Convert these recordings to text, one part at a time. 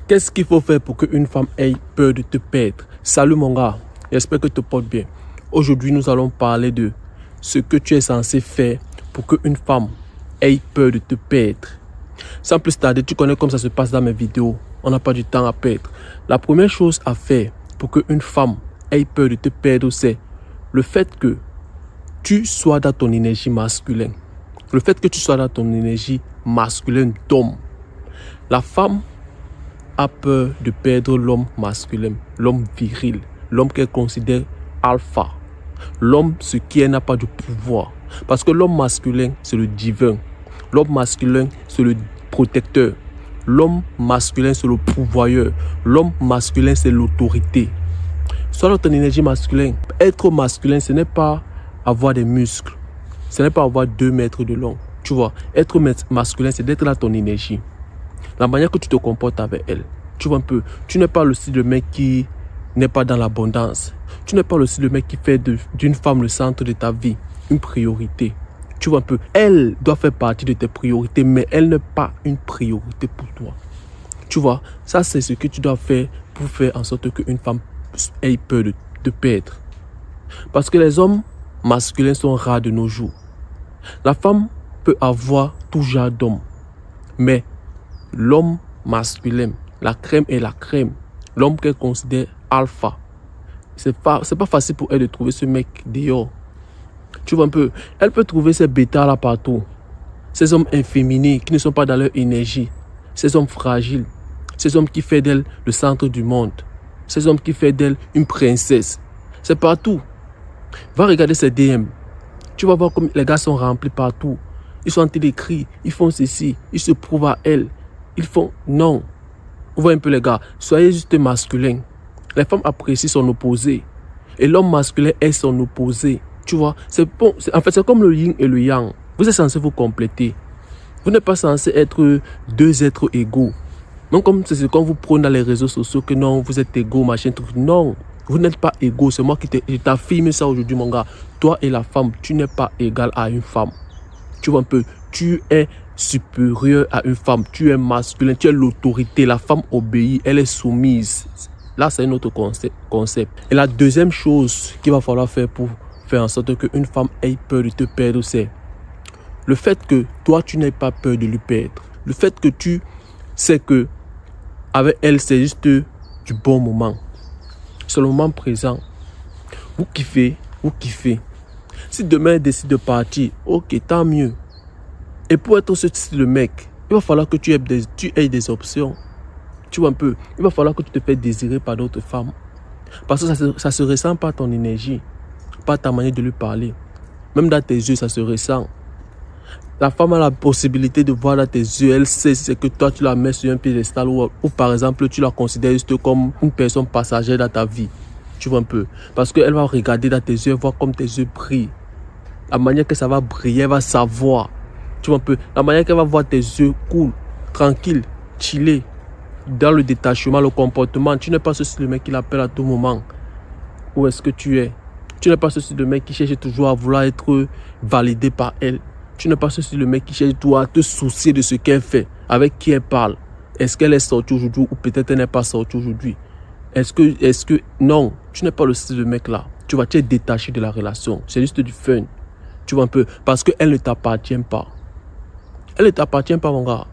Qu'est-ce qu'il faut faire pour qu'une femme ait peur de te perdre? Salut mon gars, j'espère que tu te portes bien. Aujourd'hui, nous allons parler de ce que tu es censé faire pour qu'une femme ait peur de te perdre. Sans plus tarder, tu connais comment ça se passe dans mes vidéos. On n'a pas du temps à perdre. La première chose à faire pour qu'une femme ait peur de te perdre, c'est le fait que tu sois dans ton énergie masculine. Le fait que tu sois dans ton énergie masculine d'homme. La femme a peur de perdre l'homme masculin, l'homme viril, l'homme qu'elle considère alpha, l'homme ce qui n'a pas de pouvoir. Parce que l'homme masculin, c'est le divin. L'homme masculin, c'est le protecteur. L'homme masculin, c'est le pourvoyeur. L'homme masculin, c'est l'autorité. Sois dans ton énergie masculine. Être masculin, ce n'est pas avoir des muscles. Ce n'est pas avoir 2 mètres de long. Tu vois, être masculin, c'est d'être dans ton énergie. La manière que tu te comportes avec elle. Tu vois un peu, tu n'es pas le style de mec qui n'est pas dans l'abondance. Tu n'es pas le style de mec qui fait d'une femme le centre de ta vie, une priorité. Tu vois un peu, elle doit faire partie de tes priorités, mais elle n'est pas une priorité pour toi. Tu vois, ça c'est ce que tu dois faire pour faire en sorte qu'une femme ait peur de te perdre. Parce que les hommes masculins sont rares de nos jours. La femme peut avoir tout genre d'homme, mais l'homme masculin, la crème est la crème. L'homme qu'elle considère alpha. C'est pas facile pour elle de trouver ce mec dehors. Tu vois un peu, elle peut trouver ces bêtas là partout. Ces hommes inféminés qui ne sont pas dans leur énergie. Ces hommes fragiles. Ces hommes qui font d'elle le centre du monde. Ces hommes qui font d'elle une princesse. C'est partout. Va regarder ses DM. Tu vas voir comme les gars sont remplis partout. Ils sont en train d'écrire. Ils font ceci. Ils se prouvent à elle. Ils font non. Vous voyez un peu les gars. Soyez juste masculin. Les femmes apprécient son opposé. Et l'homme masculin est son opposé. Tu vois, c'est bon. En fait, c'est comme le yin et le yang. Vous êtes censé vous compléter. Vous n'êtes pas censé être 2 êtres égaux. Non, comme c'est quand vous prenez dans les réseaux sociaux que non, vous êtes égaux, machin, truc. Non, vous n'êtes pas égaux. C'est moi qui t'affirme ça aujourd'hui, mon gars. Toi et la femme, tu n'es pas égal à une femme. Tu vois un peu, tu es supérieur à une femme. Tu es masculin, tu es l'autorité. La femme obéit, elle est soumise. Là, c'est un autre concept. Et la deuxième chose qu'il va falloir faire pour faire en sorte qu'une femme ait peur de te perdre, c'est le fait que toi, tu n'aies pas peur de lui perdre. Le fait que tu sais que avec elle, c'est juste du bon moment. C'est le moment présent. Vous kiffez, vous kiffez. Si demain, elle décide de partir, ok, tant mieux. Et pour être ce style de mec, il va falloir que tu aies des options. Tu vois un peu, il va falloir que tu te fasses désirer par d'autres femmes. Parce que ça se ressent pas ton énergie, pas ta manière de lui parler. Même dans tes yeux, ça se ressent. La femme a la possibilité de voir dans tes yeux, elle sait c'est que toi tu la mets sur un piédestal ou par exemple tu la considères juste comme une personne passagère dans ta vie. Tu vois un peu. Parce qu'elle va regarder dans tes yeux, voir comme tes yeux brillent. La manière que ça va briller, elle va savoir. Tu vois un peu. La manière qu'elle va voir tes yeux cool, tranquille, chillé. Dans le détachement, le comportement. Tu n'es pas ce style de mec qui l'appelle à tout moment. Où est-ce que tu es? Tu n'es pas ce style de mec qui cherche toujours à vouloir être validé par elle. Tu n'es pas ce style de mec qui cherche toujours à te soucier de ce qu'elle fait, avec qui elle parle. Est-ce qu'elle est sortie aujourd'hui ou peut-être elle n'est pas sortie aujourd'hui? Est-ce que... Non, tu n'es pas le style de mec là. Tu es détaché de la relation. C'est juste du fun. Tu vois un peu. Parce qu'elle ne t'appartient pas. Elle ne t'appartient pas, mon gars.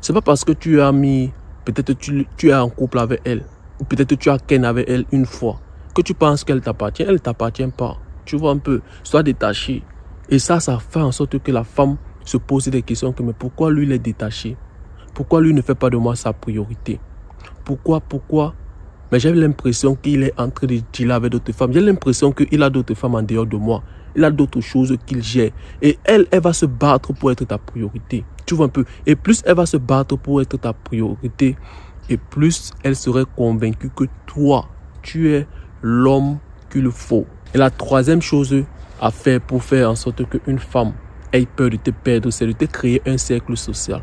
C'est pas parce que tu as mis... Peut-être tu es en couple avec elle. Ou peut-être tu as ken avec elle une fois. Que tu penses qu'elle t'appartient. Elle ne t'appartient pas. Tu vois un peu. Sois détaché. Et ça fait en sorte que la femme se pose des questions comme mais pourquoi lui il est détaché? Pourquoi lui ne fait pas de moi sa priorité? Pourquoi? Mais j'ai l'impression qu'il est en train de dealer avec d'autres femmes. J'ai l'impression qu'il a d'autres femmes en dehors de moi. Il a d'autres choses qu'il gère. Et elle va se battre pour être ta priorité. Tu vois un peu. Et plus elle va se battre pour être ta priorité, et plus elle serait convaincue que toi, tu es l'homme qu'il faut. Et la troisième chose à faire pour faire en sorte qu'une femme ait peur de te perdre, c'est de te créer un cercle social.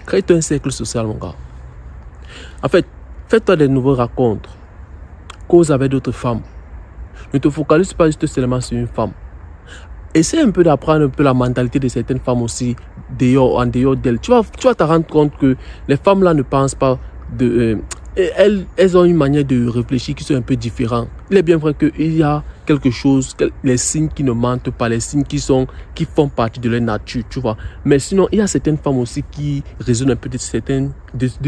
Crée-toi un cercle social, mon gars. En fait, fais-toi des nouvelles rencontres. Cause avec d'autres femmes. Ne te focalise pas juste seulement sur une femme. essaie un peu d'apprendre un peu la mentalité de certaines femmes aussi, en dehors d'elles. Tu vas te rendre compte que les femmes là ne pensent pas de... elles ont une manière de réfléchir qui sont un peu différentes. Il est bien vrai qu'il y a quelque chose, les signes qui ne mentent pas, les signes qui font partie de leur nature, tu vois. Mais sinon, il y a certaines femmes aussi qui raisonnent un peu d'une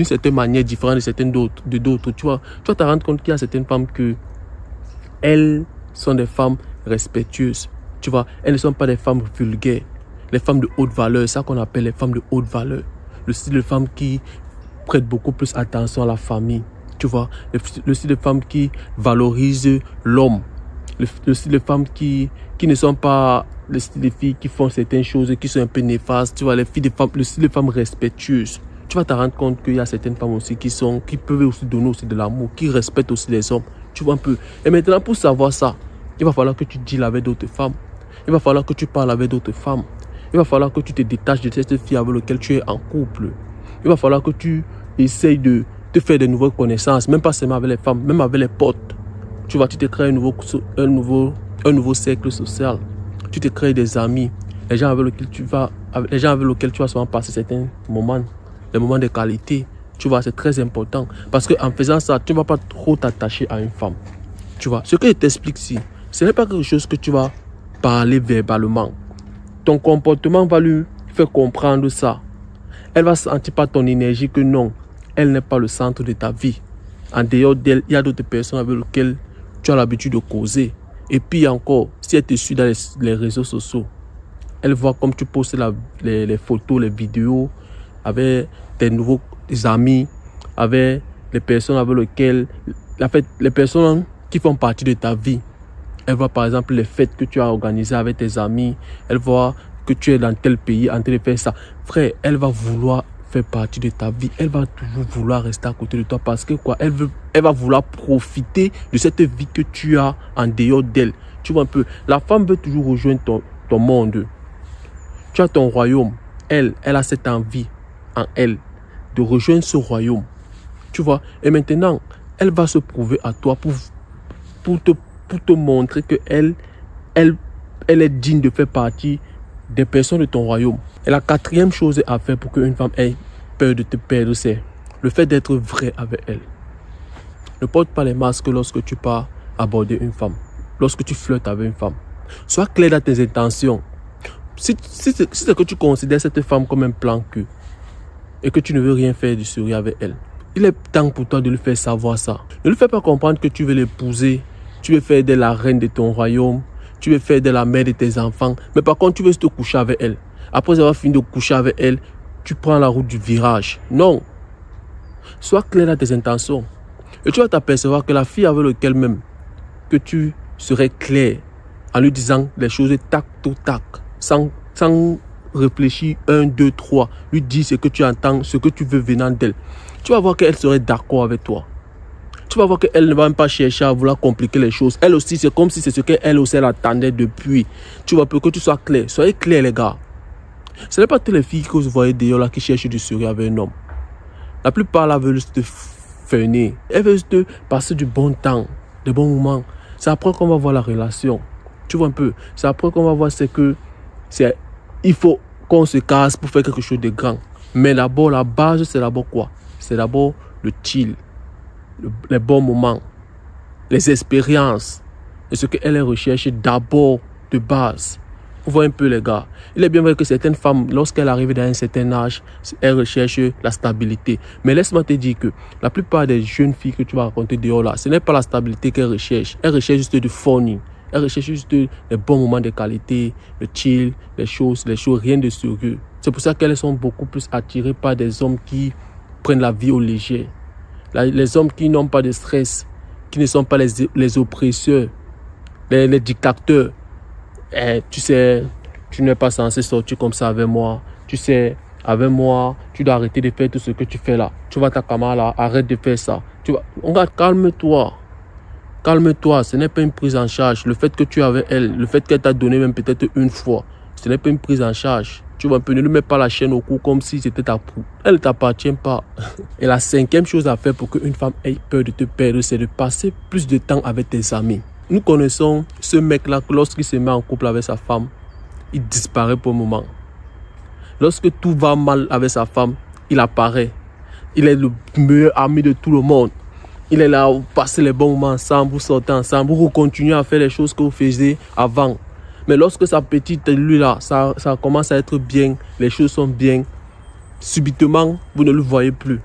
certaine manière différente de d'autres, tu vois. Tu vas te rendre compte qu'il y a certaines femmes que elles sont des femmes respectueuses, tu vois. Elles ne sont pas des femmes vulgaires, les femmes de haute valeur, c'est ça qu'on appelle les femmes de haute valeur. Le style de femmes qui prête beaucoup plus attention à la famille, tu vois, le style de femmes qui valorise l'homme, le style de femmes qui ne sont pas le style de filles qui font certaines choses qui sont un peu néfastes, tu vois, le style de femmes respectueuses. Tu vas te rendre compte qu'il y a certaines femmes aussi qui peuvent aussi donner aussi de l'amour, qui respectent aussi les hommes, tu vois un peu. Et maintenant, pour savoir ça, il va falloir que tu deals avec d'autres femmes, il va falloir que tu parles avec d'autres femmes, il va falloir que tu te détaches de cette fille avec laquelle tu es en couple. Il va falloir que tu essayes de te faire de nouvelles connaissances, même pas seulement avec les femmes, même avec les potes. Tu vois, tu te crées un nouveau cercle social. Tu te crées des amis, les gens avec lesquels tu vas souvent passer certains moments, des moments de qualité. Tu vois, c'est très important. Parce qu'en faisant ça, tu ne vas pas trop t'attacher à une femme. Tu vois, ce que je t'explique ici, ce n'est pas quelque chose que tu vas parler verbalement. Ton comportement va lui faire comprendre ça. Elle va sentir par ton énergie que non, elle n'est pas le centre de ta vie. En dehors d'elle, il y a d'autres personnes avec lesquelles tu as l'habitude de causer. Et puis encore, si elle te suit dans les réseaux sociaux, elle voit comme tu postes les photos, les vidéos avec tes nouveaux amis, avec les personnes avec lesquelles, les personnes qui font partie de ta vie. Elle voit par exemple les fêtes que tu as organisées avec tes amis. Elle voit que tu es dans tel pays en train de faire ça. Frère, elle va vouloir faire partie de ta vie. Elle va toujours vouloir rester à côté de toi parce que quoi, elle va vouloir profiter de cette vie que tu as en dehors d'elle. Tu vois un peu, la femme veut toujours rejoindre ton monde. Tu as ton royaume. Elle a cette envie en elle de rejoindre ce royaume. Tu vois, et maintenant, elle va se prouver à toi pour te montrer que elle est digne de faire partie des personnes de ton royaume. Et la quatrième chose à faire pour qu'une femme ait peur de te perdre, c'est le fait d'être vrai avec elle. Ne porte pas les masques lorsque tu pars aborder une femme, lorsque tu flirtes avec une femme. Sois clair dans tes intentions. Si c'est que tu considères cette femme comme un plan cul et que tu ne veux rien faire de sérieux avec elle, il est temps pour toi de lui faire savoir ça. Ne lui fais pas comprendre que tu veux l'épouser, tu veux faire d'elle la reine de ton royaume, tu veux faire de la mère de tes enfants, mais par contre tu veux te coucher avec elle. Après avoir fini de coucher avec elle, tu prends la route du virage. Non. Sois clair dans tes intentions. Et tu vas t'apercevoir que la fille avec laquelle même que tu serais clair en lui disant les choses tac au tac, sans réfléchir 1, 2, 3, lui dire ce que tu entends, ce que tu veux venant d'elle. Tu vas voir qu'elle serait d'accord avec toi. Tu vas voir qu'elle ne va même pas chercher à vouloir compliquer les choses. Elle aussi, c'est comme si c'est ce qu'elle aussi elle attendait depuis. Tu vois, pour que tu sois clair. Soyez clairs, les gars. Ce n'est pas toutes les filles que vous voyez d'ailleurs là qui cherchent du sérieux avec un homme. La plupart là veulent juste te freiner. Elles veulent juste passer du bon temps, des bons moments. C'est après qu'on va voir la relation. Tu vois un peu. C'est après qu'on va voir il faut qu'on se casse pour faire quelque chose de grand. Mais d'abord, la base, c'est d'abord quoi? C'est d'abord le chill. Les bons moments, les expériences et ce qu'elle recherche d'abord de base. Vous voyez un peu les gars, il est bien vrai que certaines femmes, lorsqu'elles arrivent dans un certain âge, elles recherchent la stabilité. Mais laisse-moi te dire que la plupart des jeunes filles que tu vas rencontrer dehors là, ce n'est pas la stabilité qu'elles recherchent. Elles recherchent juste du funny. Elles recherchent juste les bons moments de qualité, le chill, les choses, rien de sérieux. C'est pour ça qu'elles sont beaucoup plus attirées par des hommes qui prennent la vie au léger. Les hommes qui n'ont pas de stress, qui ne sont pas les oppresseurs, les dictateurs. Tu sais, tu n'es pas censé sortir comme ça avec moi. Tu sais, avec moi, tu dois arrêter de faire tout ce que tu fais là. Tu vois ta caméra là, arrête de faire ça. Tu vois, regarde, calme-toi. Calme-toi, ce n'est pas une prise en charge. Le fait que tu es avec elle, le fait qu'elle t'a donné même peut-être une fois, ce n'est pas une prise en charge. Tu vois un peu, ne lui mets pas la chaîne au cou comme si c'était ta proue. Elle ne t'appartient pas. Et la cinquième chose à faire pour qu'une femme ait peur de te perdre, c'est de passer plus de temps avec tes amis. Nous connaissons ce mec-là, lorsqu'il se met en couple avec sa femme, il disparaît pour un moment. Lorsque tout va mal avec sa femme, il apparaît. Il est le meilleur ami de tout le monde. Il est là, vous passez les bons moments ensemble, vous sortez ensemble, vous continuez à faire les choses que vous faisiez avant. Mais lorsque sa petite, lui là, ça commence à être bien, les choses sont bien, subitement, vous ne le voyez plus.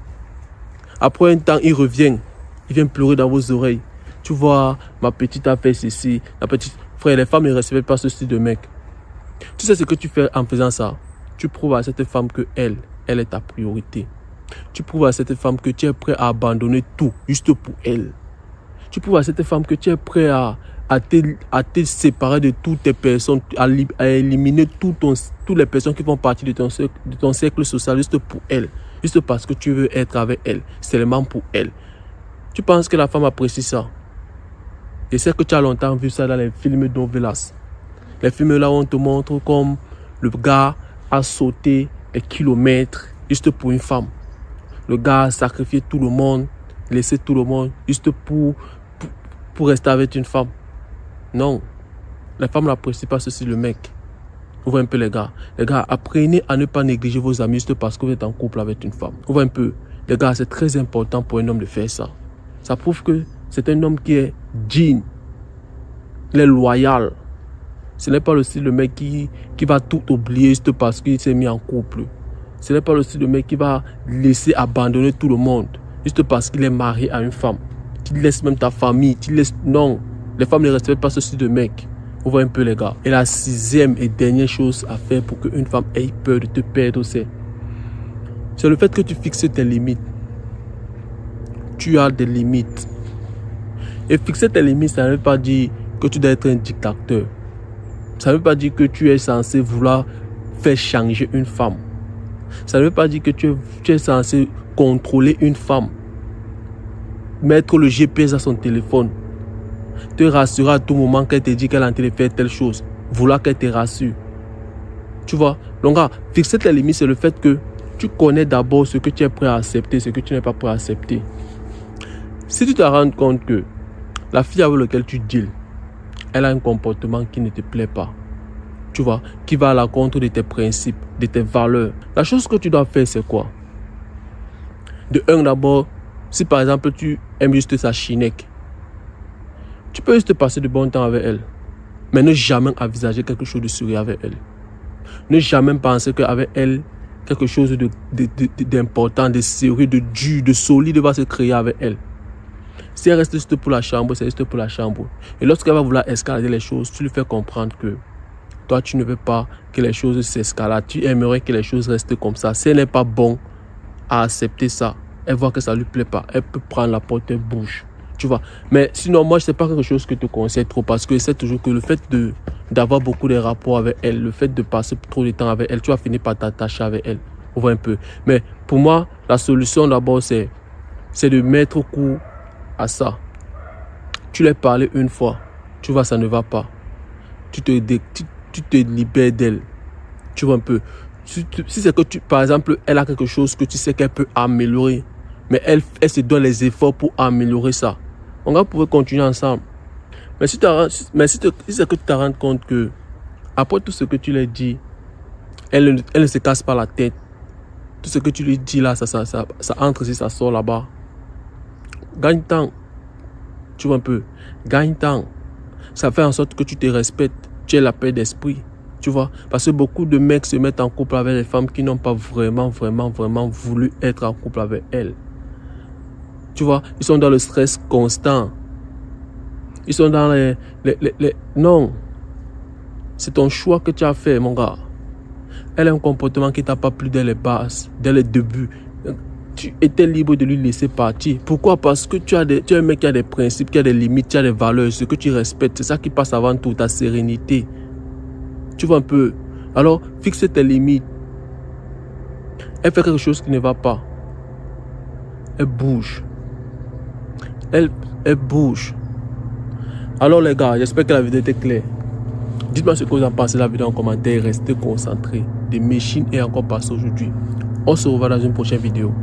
Après un temps, il revient. Il vient pleurer dans vos oreilles. Tu vois, ma petite a fait ceci. La petite... Frère, les femmes ne respectent pas ce style de mec. Tu sais ce que tu fais en faisant ça? Tu prouves à cette femme que elle est ta priorité. Tu prouves à cette femme que tu es prêt à abandonner tout, juste pour elle. Tu prouves à cette femme que tu es prêt à te séparer de toutes tes personnes, à éliminer toutes les personnes qui font partie de ton cercle social juste pour elle. Juste parce que tu veux être avec elle, seulement pour elle. Tu penses que la femme apprécie ça? Je sais que tu as longtemps vu ça dans les films novelas. Les films là où on te montre comme le gars a sauté des kilomètres juste pour une femme. Le gars a sacrifié tout le monde, laissé tout le monde juste pour rester avec une femme. Non, les femmes n'apprécient pas ceci, le mec. Vous voyez un peu les gars. Les gars, apprenez à ne pas négliger vos amis juste parce que vous êtes en couple avec une femme. Vous voyez un peu. Les gars, c'est très important pour un homme de faire ça. Ça prouve que c'est un homme qui est digne. Il est loyal. Ce n'est pas le style de mec qui va tout oublier juste parce qu'il s'est mis en couple. Ce n'est pas le style de mec qui va laisser abandonner tout le monde juste parce qu'il est marié à une femme. Tu laisses même ta famille. Non, les femmes ne respectent pas ce style de mec. Vous voyez un peu les gars. Et la 6e et dernière chose à faire pour qu'une femme ait peur de te perdre, c'est le fait que tu fixes tes limites. Tu as des limites. Et fixer tes limites, ça ne veut pas dire que tu dois être un dictateur. Ça ne veut pas dire que tu es censé vouloir faire changer une femme. Ça ne veut pas dire que tu es censé contrôler une femme. Mettre le GPS à son téléphone. Te rassurer à tout moment qu'elle te dit qu'elle est en train de faire telle chose. Vouloir qu'elle te rassure. Tu vois? Donc, fixer tes limites, c'est le fait que tu connais d'abord ce que tu es prêt à accepter, ce que tu n'es pas prêt à accepter. Si tu te rends compte que la fille avec laquelle tu deals, elle a un comportement qui ne te plaît pas, tu vois, qui va à l'encontre de tes principes, de tes valeurs, la chose que tu dois faire, c'est quoi? De un, d'abord, si par exemple tu aimes juste sa chinec, tu peux juste passer de bon temps avec elle, mais ne jamais envisager quelque chose de sérieux avec elle. Ne jamais penser qu'avec elle, quelque chose d'important, de sérieux, de dur, de solide va se créer avec elle. Si elle reste juste pour la chambre, c'est juste pour la chambre. Et lorsqu'elle va vouloir escalader les choses, tu lui fais comprendre que toi, tu ne veux pas que les choses s'escaladent. Tu aimerais que les choses restent comme ça. Si elle n'est pas bon à accepter ça, elle voit que ça ne lui plaît pas. Elle peut prendre la porte et bouge. Tu vois. Mais sinon, moi, ce n'est pas quelque chose que je te conseille trop parce que c'est toujours que le fait d'avoir beaucoup de rapports avec elle, le fait de passer trop de temps avec elle, tu vas finir par t'attacher avec elle. On voit un peu. Mais pour moi, la solution d'abord, c'est de mettre au coup à ça. Tu l'as parlé une fois, tu vois, ça ne va pas. Tu te libères d'elle. Tu vois un peu. Si c'est que par exemple, elle a quelque chose que tu sais qu'elle peut améliorer, mais elle se donne les efforts pour améliorer ça, on va pouvoir continuer ensemble. Mais si c'est que tu te rends compte que après tout ce que tu lui dis, elle ne se casse pas la tête. Tout ce que tu lui dis là, ça entre ici, ça sort là-bas. Gagne temps. Tu vois un peu. Gagne temps. Ça fait en sorte que tu te respectes. Tu as la paix d'esprit. Tu vois. Parce que beaucoup de mecs se mettent en couple avec les femmes qui n'ont pas vraiment voulu être en couple avec elles. Tu vois. Ils sont dans le stress constant. Ils sont dans les... Non. C'est ton choix que tu as fait, mon gars. Elle a un comportement qui t'a pas plu dès les bases, dès les débuts. Tu étais libre de lui laisser partir. Pourquoi? Parce que tu es un mec qui a des principes, qui a des limites, qui a des valeurs, ce que tu respectes. C'est ça qui passe avant tout, ta sérénité. Tu vois un peu. Alors, fixe tes limites. Elle fait quelque chose qui ne va pas. Elle bouge. Elle bouge. Alors les gars, j'espère que la vidéo était claire. Dites-moi ce que vous en pensez de la vidéo en commentaire. Restez concentrés. Des machines et encore passées aujourd'hui. On se revoit dans une prochaine vidéo.